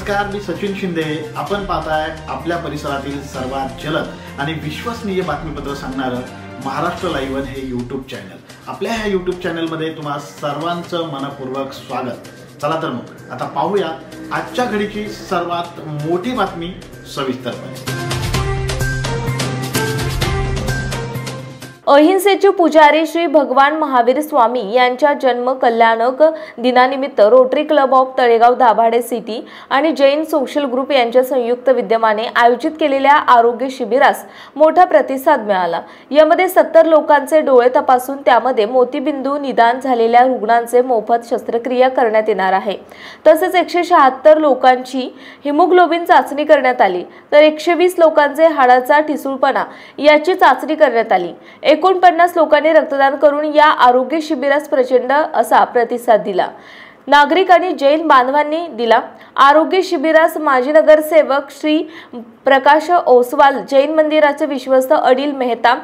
नमस्कार, मी सचिन शिंदे। आपण पाहताय आपल्या परिसरातील सर्वात जलद आणि विश्वसनीय बातमीपत्र सांगणारं महाराष्ट्र लाईव्ह हे यूट्यूब चॅनल। आपल्या ह्या यूट्यूब चॅनलमध्ये तुम्हा सर्वांचं मनपूर्वक स्वागत। चला तर मग आता पाहूया आजच्या घडीची सर्वात मोठी बातमी सविस्तरपणे। अहिंसेचे पुजारी श्री भगवान महावीर स्वामी यांच्या जन्म कल्याणक दिनानिमित्त rotary club of Talegaon Dabhade city आणि जैन सोशल ग्रुप यांच्या संयुक्त विद्यमाने आयोजित केलेल्या आरोग्य शिबिरास मोठा प्रतिसाद मिळाला। यामध्ये 70 लोकांचे डोळे तपासून त्यामध्ये मोतीबिंदू निदान झालेल्या रुग्णांचे मोफत शस्त्रक्रिया करण्यात येणार आहे। तसेच 176 लोकांची हिमोग्लोबिन चाचणी करण्यात आली, तर 120 लोकांचे हाडाचा ठिसूळपणा याची चाचणी करण्यात आली। 49 लोकांनी रक्तदान करून या आरोग्य शिबिरास प्रचंड असा प्रतिसाद दिला। नागरिक आणि जैन बांधवांनी दिला। आरोग्य शिबिरास माजी नगरसेवक श्री प्रकाश ओसवाल, जैन मंदिराचे विश्वस्त अनिल मेहता,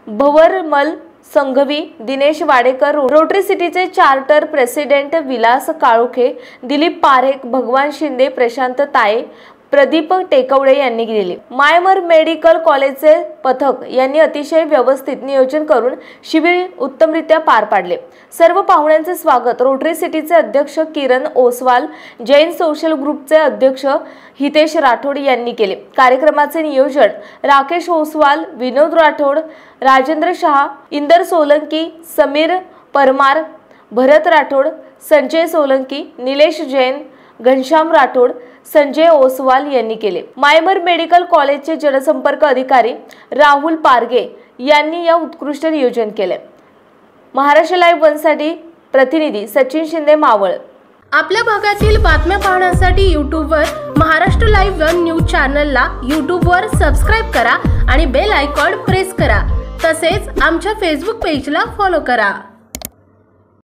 भवरमल संघवी, दिनेश वाडेकर, रोटरी सिटीचे चार्टर प्रेसिडेंट विलास काळुखे, दिलीप पारेख, भगवान शिंदे, प्रशांत ताये, प्रदीप टेकवडे यांनी दिले। मायमर मेडिकल कॉलेजचे पथक यांनी अतिशय व्यवस्थित नियोजन करून शिबिर उत्तमरित्या पार पाडले। सर्व पाहुण्यांचे स्वागत रोटरी सिटीचे अध्यक्ष किरण ओसवाल, जैन सोशल ग्रुपचे अध्यक्ष हितेश राठोड यांनी केले। कार्यक्रमाचे नियोजन राकेश ओसवाल, विनोद राठोड, राजेंद्र शहा, इंदर सोलंकी, समीर परमार, भरत राठोड, संजय सोलंकी, निलेश जैन, घनश्याम राठोड, संजय ओसवाल यांनी केले। मायमर मेडिकल कॉलेजचे जनसंपर्क अधिकारी राहुल पारगे यांनी या उत्कृष्ट नियोजन केले। महाराष्ट्र लाईव्ह 1 साठी प्रतिनिधी सचिन शिंदे, मावळ। आपल्या भागातील बातम्या पाहण्यासाठी यूट्यूबवर महाराष्ट्र लाईव्ह 1 न्यूज चॅनलला यूट्यूबवर सबस्क्राइब करा आणि बेल आयकॉन प्रेस करा। तसेच आमच्या फेसबुक पेजला फॉलो करा।